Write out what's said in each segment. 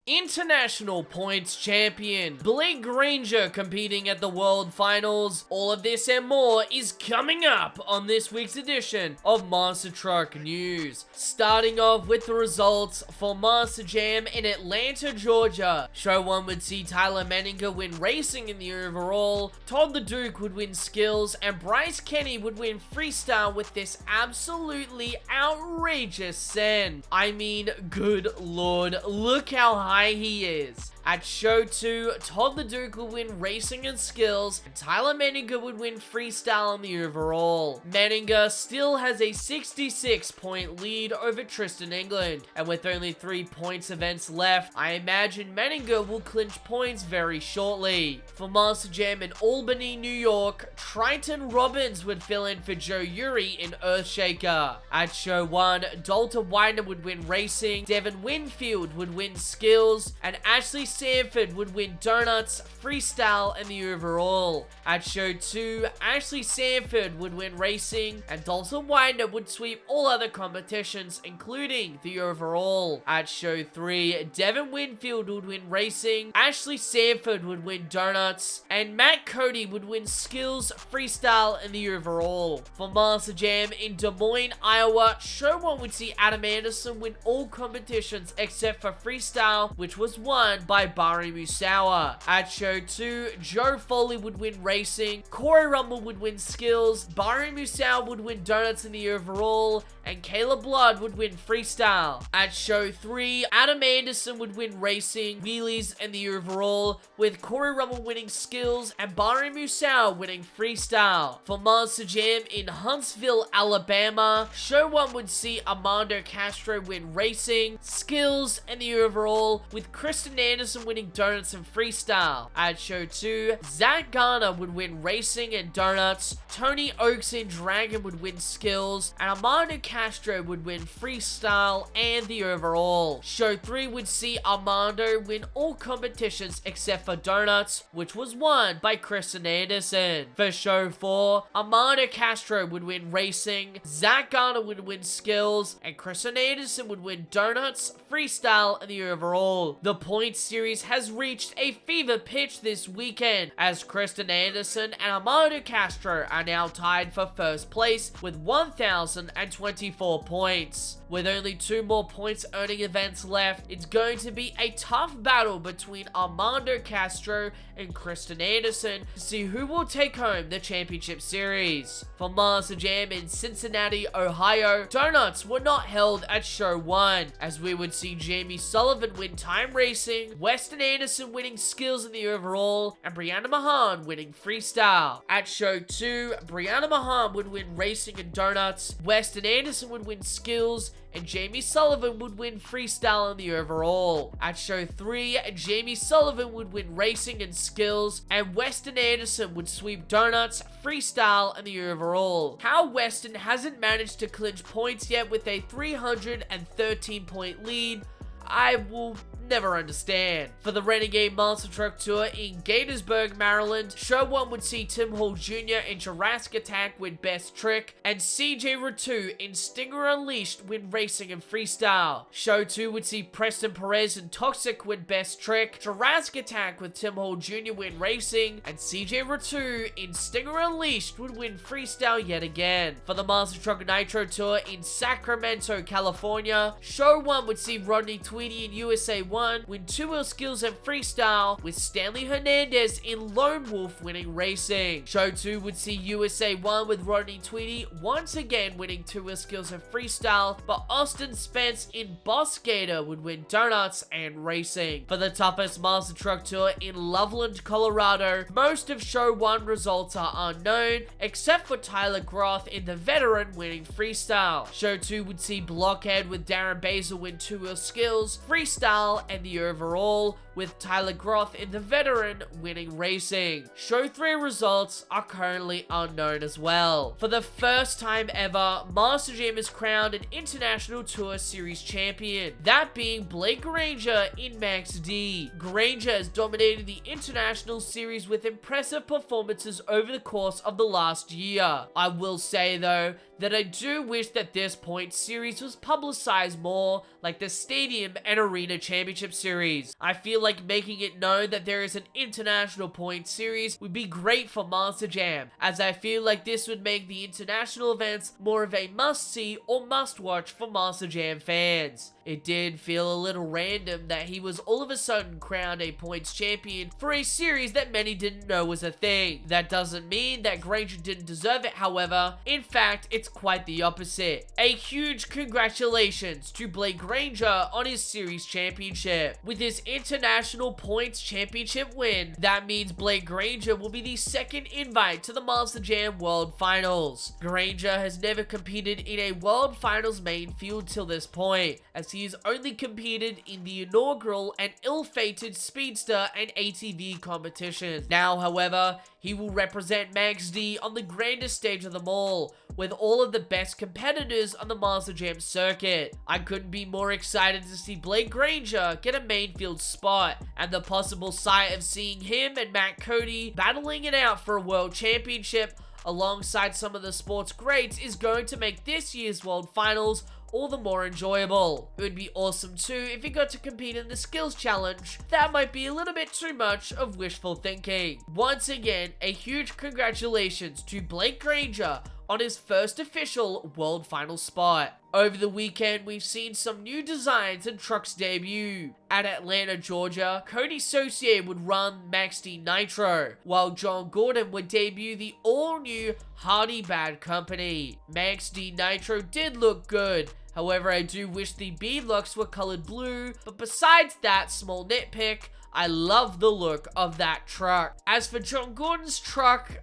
international points champion, Blake Granger competing at the World Finals. All of this and more is coming up on this week's edition of Monster Truck News. Starting off with the results for Monster Jam in Atlanta, Georgia. Show 1 would see Tyler Menninger win racing in the overall, Todd the Duke would win skills, and Bryce Kenny would win freestyle with this absolutely outrageous send. I mean, good lord, look how high he is. At Show 2, Todd the Duke would win racing and skills, and Tyler Menninger would win freestyle in the overall. Menninger still has a 66-point lead over Tristan England, and with only 3 points events left, I imagine Menninger will clinch points very shortly. For Monster Jam in Albany, New York, Triton Robbins would fill in for Joe Uri in Earthshaker. At Show 1, Dalton Widener would win racing, Devin Winfield would win skills, and Ashley Sanford would win donuts, freestyle, and the overall. At Show 2, Ashley Sanford would win racing, and Dalton Widener would sweep all other competitions, including the overall. At Show 3, Devin Winfield would win racing, Ashley Sanford would win donuts, and Matt Cody would win skills, freestyle, and the overall. For Monster Jam in Des Moines, Iowa, Show 1 would see Adam Anderson win all competitions except for freestyle, which was won by Bari Musawa. At Show 2, Joe Foley would win racing, Corey Rumble would win skills, Bari Musawa would win donuts in the overall, and Caleb Blood would win freestyle. At Show 3, Adam Anderson would win racing, wheelies, and the overall, with Corey Rumble winning skills and Bari Musawa winning freestyle. For Monster Jam in Huntsville, Alabama, Show 1 would see Armando Castro win racing, skills, and the overall, with Kristen Anderson winning donuts and freestyle. At Show 2, Zach Garner would win racing and donuts, Tony Oaks in Dragon would win skills, and Armando Castro would win freestyle and the overall. Show 3 would see Armando win all competitions except for donuts, which was won by Kristen Anderson. For Show 4, Armando Castro would win racing, Zach Garner would win skills, and Kristen Anderson would win donuts, freestyle, and the overall. The points series has reached a fever pitch this weekend, as Kristen Anderson and Armando Castro are now tied for first place with 1,024 points. With only 2 more points earning events left, it's going to be a tough battle between Armando Castro and Kristen Anderson to see who will take home the championship series. For Monster Jam in Cincinnati, Ohio, donuts were not held at Show 1, as we would see Jamie Sullivan win time racing, Weston Anderson winning skills in the overall, and Brianna Mahan winning freestyle. At Show 2, Brianna Mahan would win racing and donuts, Weston Anderson would win skills, and Jamie Sullivan would win freestyle in the overall. At Show 3, Jamie Sullivan would win racing and skills, and Weston Anderson would sweep donuts, freestyle, and the overall. How Weston hasn't managed to clinch points yet with a 313-point lead, I will never understand. For the Renegade Monster Truck Tour in Gaithersburg, Maryland, Show 1 would see Tim Hall Jr. in Jurassic Attack win Best Trick, and CJ Ratu in Stinger Unleashed win racing and freestyle. Show 2 would see Preston Perez in Toxic win Best Trick, Jurassic Attack with Tim Hall Jr. win racing, and CJ Ratu in Stinger Unleashed would win freestyle yet again. For the Monster Truck Nitro Tour in Sacramento, California, Show 1 would see Rodney Tweedy in USA 1 win 2-wheel skills and freestyle, with Stanley Hernandez in Lone Wolf winning racing. Show 2 would see USA 1 with Rodney Tweedy once again winning 2-wheel skills and freestyle, but Austin Spence in Boss Gator would win donuts and racing. For the toughest Monster Truck Tour in Loveland, Colorado, most of Show 1 results are unknown, except for Tyler Groth in the Veteran winning freestyle. Show 2 would see Blockhead with Darren Basil win 2-wheel skills, freestyle, and the overall, with Tyler Groth in the Veteran winning racing. Show 3 results are currently unknown as well. For the first time ever, Monster Jam is crowned an International Tour Series champion, that being Blake Granger in Max D. Granger has dominated the International Series with impressive performances over the course of the last year. I will say though, that I do wish that this point series was publicized more, like the stadium and Arena Championship Series. I feel like making it known that there is an international points series would be great for Monster Jam, as I feel like this would make the international events more of a must-see or must-watch for Monster Jam fans. It did feel a little random that he was all of a sudden crowned a points champion for a series that many didn't know was a thing. That doesn't mean that Granger didn't deserve it, however. In fact, it's quite the opposite. A huge congratulations to Blake Granger on his series championship. With his international points championship win, that means Blake Granger will be the second invite to the Monster Jam World Finals. Granger has never competed in a World Finals main field till this point, as he has only competed in the inaugural and ill-fated Speedster and ATV competitions. Now, however, he will represent Max D on the grandest stage of them all, with all of the best competitors on the Monster Jam circuit. I couldn't be more excited to see Blake Granger get a main field spot, and the possible sight of seeing him and Matt Cody battling it out for a world championship alongside some of the sport's greats is going to make this year's World Finals all the more enjoyable. It would be awesome too if he got to compete in the skills challenge. That might be a little bit too much of wishful thinking. Once again, a huge congratulations to Blake Granger on his first official World Final spot. Over the weekend, we've seen some new designs and trucks debut. At Atlanta, Georgia, Cody Saucier would run Max D Nitro, while John Gordon would debut the all-new Hardy Bad Company. Max D Nitro did look good. However, I do wish the beadlocks were colored blue, but besides that small nitpick, I love the look of that truck. As for John Gordon's truck,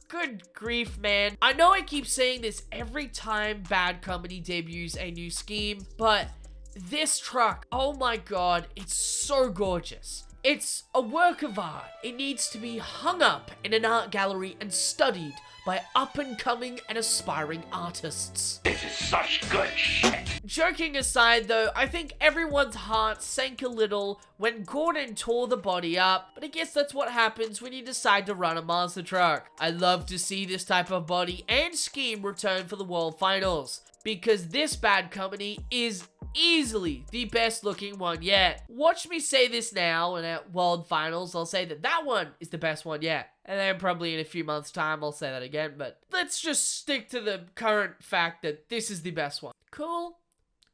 good grief, man. I know I keep saying this every time Bad Company debuts a new scheme, but this truck, oh my god, it's so gorgeous. It's a work of art. It needs to be hung up in an art gallery and studied by up-and-coming and aspiring artists. This is such good shit. Joking aside though, I think everyone's heart sank a little when Gordon tore the body up, but I guess that's what happens when you decide to run a monster truck. I love to see this type of body and scheme return for the World Finals, because this Bad Company is easily the best looking one yet. Watch me say this now, and at World Finals I'll say that that one is the best one yet. And then probably in a few months time I'll say that again, but let's just stick to the current fact that this is the best one. Cool?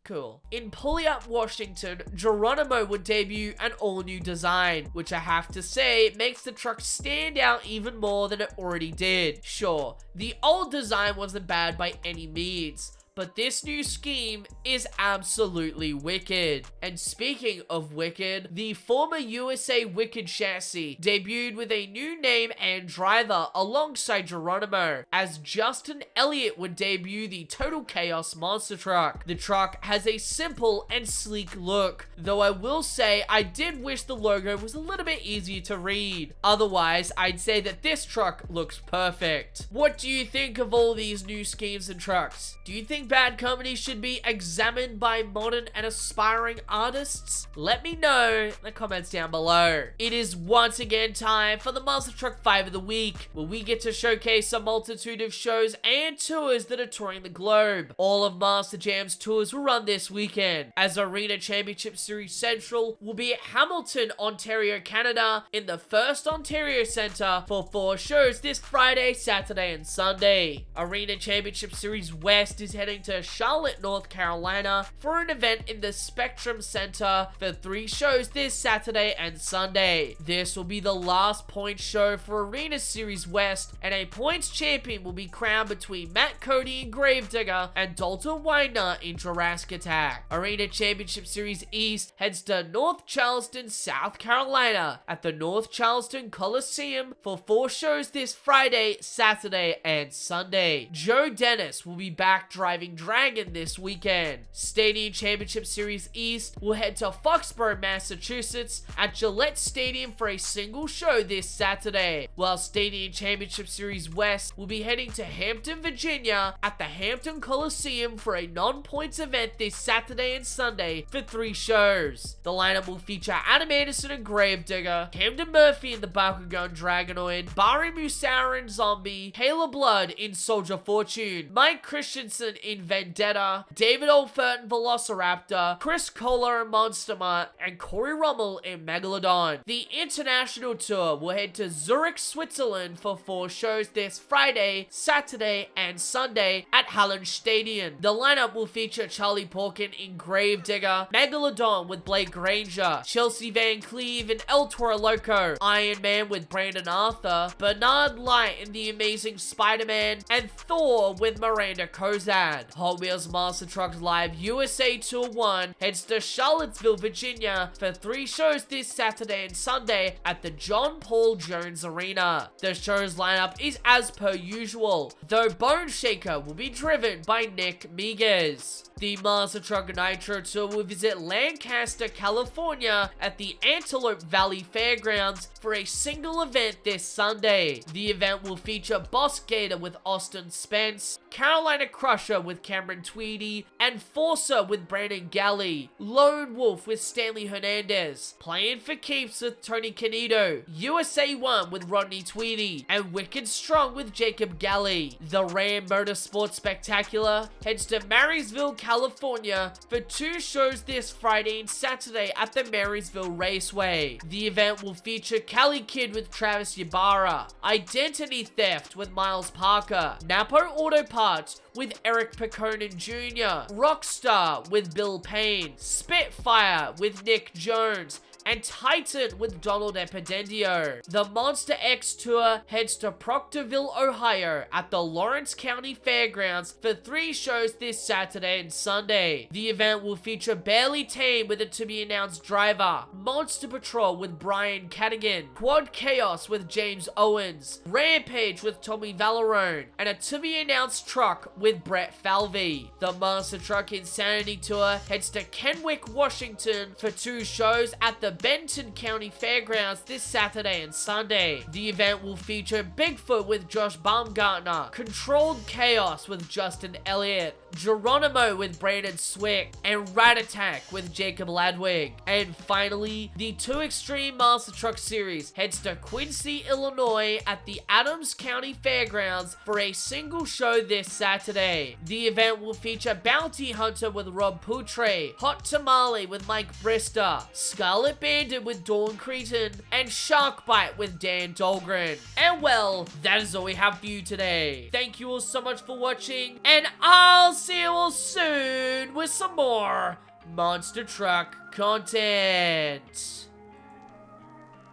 Cool. In Pulliup, Washington, Geronimo would debut an all-new design, which I have to say makes the truck stand out even more than it already did. Sure, the old design wasn't bad by any means, but this new scheme is absolutely wicked. And speaking of wicked, the former USA Wicked chassis debuted with a new name and driver alongside Geronimo, as Justin Elliott would debut the Total Chaos monster truck. The truck has a simple and sleek look, though I will say I did wish the logo was a little bit easier to read. Otherwise, I'd say that this truck looks perfect. What do you think of all these new schemes and trucks? Do you think Bad Company should be examined by modern and aspiring artists? Let me know in the comments down below. It is once again time for the Monster Truck 5 of the Week, where we get to showcase a multitude of shows and tours that are touring the globe. All of Monster Jam's tours will run this weekend, as Arena Championship Series Central will be at Hamilton, Ontario, Canada, in the First Ontario Centre for 4 shows this Friday, Saturday, and Sunday. Arena Championship Series West is heading to Charlotte, North Carolina for an event in the Spectrum Center for 3 shows this Saturday and Sunday. This will be the last points show for Arena Series West, and a points champion will be crowned between Matt Cody in Gravedigger and Dalton Widener in Jurassic Attack. Arena Championship Series East heads to North Charleston, South Carolina at the North Charleston Coliseum for 4 shows this Friday, Saturday, and Sunday. Joe Dennis will be back driving Dragon this weekend. Stadium Championship Series East will head to Foxborough, Massachusetts at Gillette Stadium for a single show this Saturday, while Stadium Championship Series West will be heading to Hampton, Virginia at the Hampton Coliseum for a non-points event this Saturday and Sunday for 3 shows. The lineup will feature Adam Anderson and Gravedigger, Camden Murphy in the Bakugan Dragonoid, Bari Musaurin Zombie, Kayla Blood in Soldier Fortune, Mike Christensen in in Vendetta, David Olfert in Velociraptor, Chris Kohler in Monster Mutt, and Corey Rummel in Megalodon. The international tour will head to Zurich, Switzerland for 4 shows this Friday, Saturday, and Sunday at Hallenstadion. The lineup will feature Charlie Porkin in Gravedigger, Megalodon with Blake Granger, Chelsea Van Cleve in El Toro Loco, Iron Man with Brandon Arthur, Bernard Light in The Amazing Spider-Man, and Thor with Miranda Kozad. Hot Wheels Master Truck Live USA Tour 1 heads to Charlottesville, Virginia for 3 shows this Saturday and Sunday at the John Paul Jones Arena. The show's lineup is as per usual, though Bone Shaker will be driven by Nick Miguez. The Master Truck Nitro Tour will visit Lancaster, California at the Antelope Valley Fairgrounds for a single event this Sunday. The event will feature Boss Gator with Austin Spence, Carolina Crusher with Cameron Tweedy, and Forcer with Brandon Galley, Lone Wolf with Stanley Hernandez, Playing for Keeps with Tony Canito, USA 1 with Rodney Tweedy, and Wicked Strong with Jacob Galley. The Ram Motorsports Spectacular heads to Marysville, California for 2 shows this Friday and Saturday at the Marysville Raceway. The event will feature Cali Kid with Travis Ybarra, Identity Theft with Miles Parker, Napo Auto Parts with Eric Peconin Jr., Rockstar with Bill Payne, Spitfire with Nick Jones, and Titan with Donald Epidendio. The Monster X Tour heads to Proctorville, Ohio at the Lawrence County Fairgrounds for 3 shows this Saturday and Sunday. The event will feature Barely Tame with a to-be-announced driver, Monster Patrol with Brian Cadigan, Quad Chaos with James Owens, Rampage with Tommy Valerone, and a to-be-announced truck with Brett Falvey. The Monster Truck Insanity Tour heads to Kennewick, Washington for 2 shows at the Benton County Fairgrounds this Saturday and Sunday. The event will feature Bigfoot with Josh Baumgartner, Controlled Chaos with Justin Elliott, Geronimo with Brandon Swick, and Rat Attack with Jacob Ladwig. And finally, the 2 Extreme Master Truck Series heads to Quincy, Illinois at the Adams County Fairgrounds for a single show this Saturday. The event will feature Bounty Hunter with Rob Poutre, Hot Tamale with Mike Brister, Scarlet Bandit with Dawn Cretan, and Shark Bite with Dan Dahlgren. And well, that is all we have for you today. Thank you all so much for watching, and I'll see you all soon with some more Monster Truck content.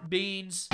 Beans.